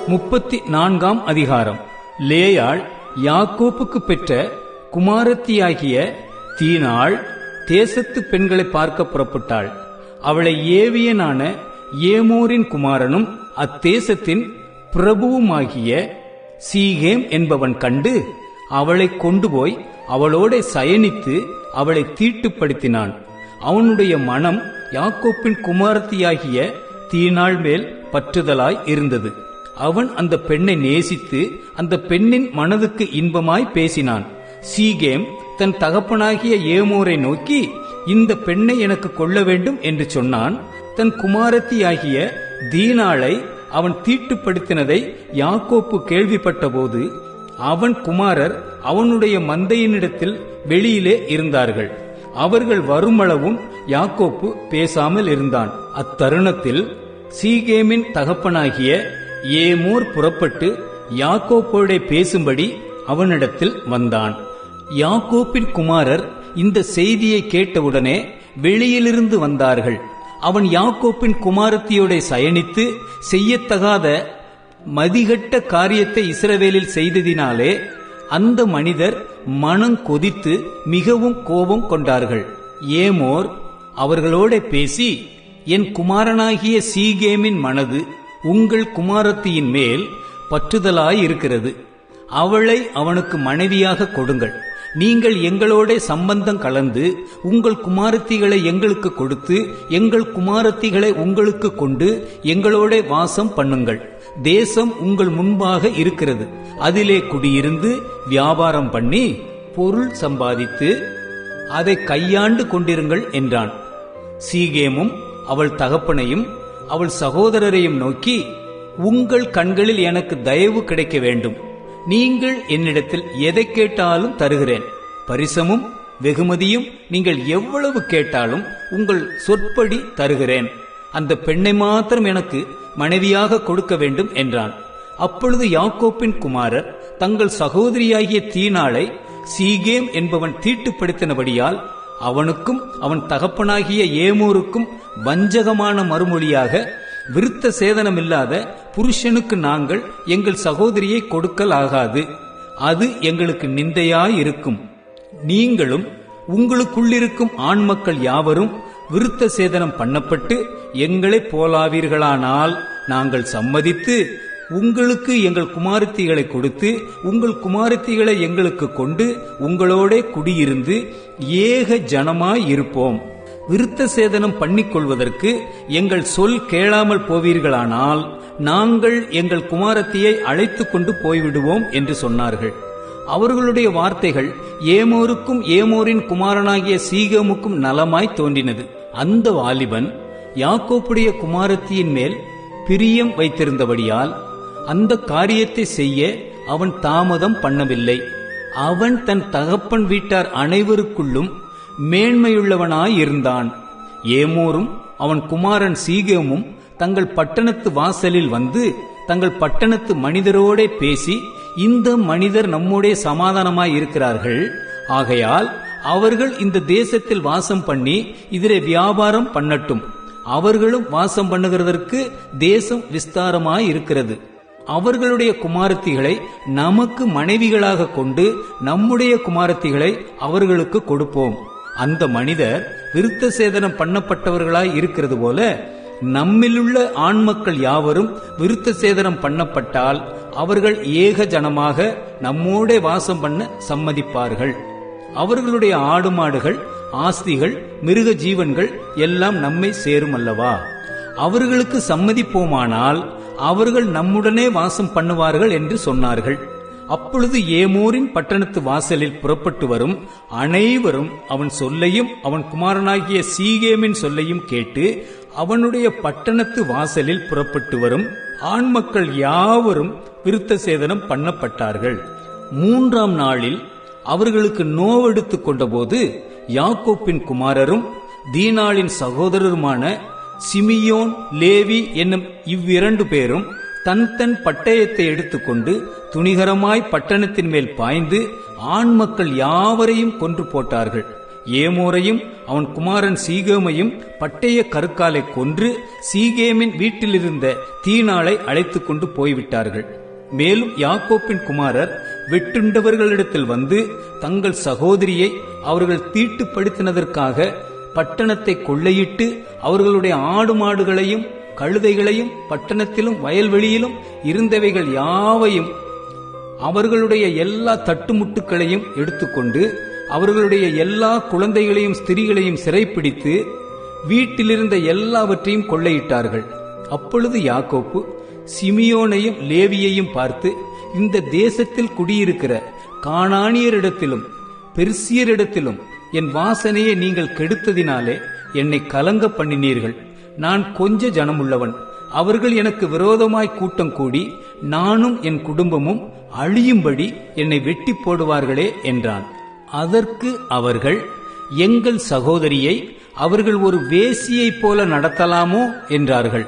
34 அதிகாரம். லேயாள் யாக்கோப்புக்கு பெற்ற குமாரத்தியாகிய தீனாள் தேசத்து பெண்களை பார்க்க புறப்பட்டாள். அவளை ஏவியனான ஏமோரின் குமாரனும் அத்தேசத்தின் பிரபுவுமாகிய சீகேம் என்பவன் கண்டு அவளை கொண்டு போய் அவளோட சயனித்து அவளை தீட்டுப்படுத்தினான். அவனுடைய மனம் யாக்கோப்பின் குமாரத்தியாகிய தீனாள் மேல் பற்றுதலாய் இருந்தது. அவன் அந்த பெண்ணை நேசித்து அந்த பெண்ணின் மனதுக்கு இன்பமாய் பேசினான். சீகேம் தன் தகப்பனாகிய ஏமோரை நோக்கி, இந்த பெண்ணை எனக்கு கொள்ள வேண்டும் என்று சொன்னான். தன் குமாரத்தியாகிய தீனாளை அவன் தீட்டுப்படுத்தினதை யாக்கோப்பு கேள்விப்பட்ட போது அவன் குமாரர் அவனுடைய மந்தையினிடத்தில் வெளியிலே இருந்தார்கள். அவர்கள் வருமளவும் யாக்கோப்பு பேசாமல் இருந்தான். அத்தருணத்தில் சீகேமின் தகப்பனாகிய ஏமோர் புறப்பட்டு யாக்கோப்போட பேசும்படி அவனிடத்தில் வந்தான். யாக்கோப்பின் குமாரர் இந்த செய்தியை கேட்டவுடனே வெளியிலிருந்து வந்தார்கள். அவன் யாக்கோப்பின் குமாரத்தியோட சயனித்து செய்யத்தகாத மதிகட்ட காரியத்தை இஸ்ரவேலில் செய்ததினாலே அந்த மனிதர் மனம் கொதித்து மிகவும் கோபம் கொண்டார்கள். ஏமோர் அவர்களோட பேசி, என் குமாரனாகிய சீகேமின் மனது உங்கள் குமாரத்தியின் மேல் பற்றுதலாயிருக்கிறது. அவளை அவனுக்கு மனைவியாக கொடுங்கள். நீங்கள் எங்களோட சம்பந்தம் கலந்து உங்கள் குமாரத்திகளை எங்களுக்கு கொடுத்து எங்கள் குமாரத்திகளை உங்களுக்கு கொண்டு எங்களோட வாசம் பண்ணுங்கள். தேசம் உங்கள் முன்பாக இருக்கிறது. அதிலே குடியிருந்து வியாபாரம் பண்ணி பொருள் சம்பாதித்து அதை கையாண்டு கொண்டிருங்கள் என்றான். சீகேமும் அவள் தகப்பனையும் அவள் சகோதரரையும் நோக்கி, உங்கள் கண்களில் எனக்கு தயவு கிடைக்க வேண்டும். நீங்கள் என்னிடத்தில் எதை கேட்டாலும் தருகிறேன். பரிசமும் வெகுமதியும் நீங்கள் எவ்வளவு கேட்டாலும் உங்கள் சொற்படி தருகிறேன். அந்த பெண்ணை மாத்திரம் எனக்கு மனைவியாக கொடுக்க வேண்டும் என்றான். அப்பொழுது யாக்கோப்பின் குமாரர் தங்கள் சகோதரியாகிய தீனாளை சீகேம் என்பவன் தீட்டுப்படுத்தினபடியால் அவனுக்கும் அவன் தகப்பனாகிய ஏமோருக்கும் வஞ்சகமான மறுமொழியாக, விருத்த சேதனமில்லாத புருஷனுக்கு நாங்கள் எங்கள் சகோதரியை கொடுக்கல் ஆகாது, அது எங்களுக்கு நிந்தையாயிருக்கும். நீங்களும் உங்களுக்குள்ளிருக்கும் ஆண் மக்கள் யாவரும் விருத்த சேதனம் பண்ணப்பட்டு எங்களை போலாவீர்களானால் நாங்கள் சம்மதித்து உங்களுக்கு எங்கள் குமாரத்திகளை கொடுத்து உங்கள் குமாரத்திகளை எங்களுக்கு கொண்டு உங்களோட குடியிருந்து ஏக ஜனமாயிருப்போம். விருத்த சேதனம் பண்ணிக்கொள்வதற்கு எங்கள் சொல் கேளாமல் போவீர்களானால் நாங்கள் எங்கள் குமாரத்தியை அழைத்துக் கொண்டு போய்விடுவோம் என்று சொன்னார்கள். அவர்களுடைய வார்த்தைகள் ஏமோருக்கும் ஏமோரின் குமாரனாகிய சீகேமுக்கும் நலமாய் தோன்றினது. அந்த வாலிபன் யாக்கோப்புடைய குமாரத்தியின் மேல் பிரியம் வைத்திருந்தபடியால் அந்த காரியத்தை செய்ய அவன் தாமதம் பண்ணவில்லை. அவன் தன் தகப்பன் வீட்டார் அனைவருக்குள்ளும் மேன்மையுள்ளவனாயிருந்தான். ஏமோரும் அவன் குமாரன் சீகேமும் தங்கள் பட்டணத்து வாசலில் வந்து தங்கள் பட்டணத்து மனிதரோட பேசி, இந்த மனிதர் நம்முடைய சமாதானமாய் இருக்கிறார்கள், ஆகையால் அவர்கள் இந்த தேசத்தில் வாசம் பண்ணி இதிலே வியாபாரம் பண்ணட்டும். அவர்களும் வாசம் பண்ணுகிறதற்கு தேசம் விஸ்தாரமாயிருக்கிறது. அவர்களுடைய குமாரத்திகளை நமக்கு மனைவிகளாக கொண்டு நம்முடைய குமாரத்திகளை அவர்களுக்கு கொடுப்போம். அந்த மனிதர் விருத்த சேதனம் பண்ணப்பட்டவர்களாய் இருக்கிறது போல நம்மிலுள்ள ஆண் மக்கள் யாவரும் விருத்த சேதனம் பண்ணப்பட்டால் அவர்கள் ஏக ஜனமாக நம்மோட வாசம் பண்ண சம்மதிப்பார்கள். அவர்களுடைய ஆடு மாடுகள், ஆஸ்திகள், மிருக ஜீவன்கள் எல்லாம் நம்மை சேரும் அல்லவா? அவர்களுக்கு சம்மதிப்போமானால் அவர்கள் நம்முடனே வாசம் பண்ணுவார்கள் என்று சொன்னார்கள். அப்பொழுது ஏமோரின் பட்டணத்து வாசலில் புறப்பட்டு வரும் அனைவரும் அவன் சொல்லையும் அவன் குமாரனாகிய சீகேமின் சொல்லையும் கேட்டு அவனுடைய பட்டணத்து வாசலில் புறப்பட்டு வரும் ஆண் மக்கள் யாவரும் விருத்த சேதனம் பண்ணப்பட்டார்கள். 3ஆம் நாளில் அவர்களுக்கு நோவெடுத்துக் கொண்டபோது யாக்கோப்பின் குமாரரும் தீனாளின் சகோதரருமான சிமியோன், லேவி என்னும் இவ்விரண்டு பேரும் தன் தன் பட்டயத்தை எடுத்துக்கொண்டு துணிகரமாய் பட்டணத்தின் மேல் பாய்ந்து ஆண் மக்கள் யாவரையும் கொன்று போட்டார்கள். ஏமோரையும் அவன் குமாரன் சீகேமையும் பட்டய கருக்காலை கொன்று சீகேமின் வீட்டிலிருந்த தீனாளை அழைத்துக் கொண்டு போய்விட்டார்கள். மேலும் யாக்கோப்பின் குமாரர் வெட்டுண்டவர்களிடத்தில் வந்து தங்கள் சகோதரியை அவர்கள் தீட்டுப்படுத்தினதற்காக பட்டணத்தை கொள்ளையிட்டு அவர்களுடைய ஆடு மாடுகளையும் கழுதைகளையும் பட்டணத்திலும் வயல்வெளியிலும் இருந்தவைகள் யாவையும் அவர்களுடைய எல்லா தட்டுமுட்டுக்களையும் எடுத்துக்கொண்டு அவர்களுடைய எல்லா குழந்தைகளையும் ஸ்திரீகளையும் சிறைப்பிடித்து வீட்டிலிருந்த எல்லாவற்றையும் கொள்ளையிட்டார்கள். அப்பொழுது யாக்கோப்பு சிமியோனையும் லேவியையும் பார்த்து, இந்த தேசத்தில் குடியிருக்கிற கானானியரிடத்திலும் பெர்சியரிடத்திலும் என் வாசனையை நீங்கள் கெடுத்ததினாலே என்னை கலங்க பண்ணினீர்கள். நான் கொஞ்ச ஜனமுள்ளவன், அவர்கள் எனக்கு விரோதமாய் கூட்டம் கூடி நானும் என் குடும்பமும் அழியும்படி என்னை வெட்டி போடுவார்களே என்றான். அதற்கு அவர்கள், எங்கள் சகோதரியை அவர்கள் ஒரு வேசியைப் போல நடத்தலாமோ என்றார்கள்.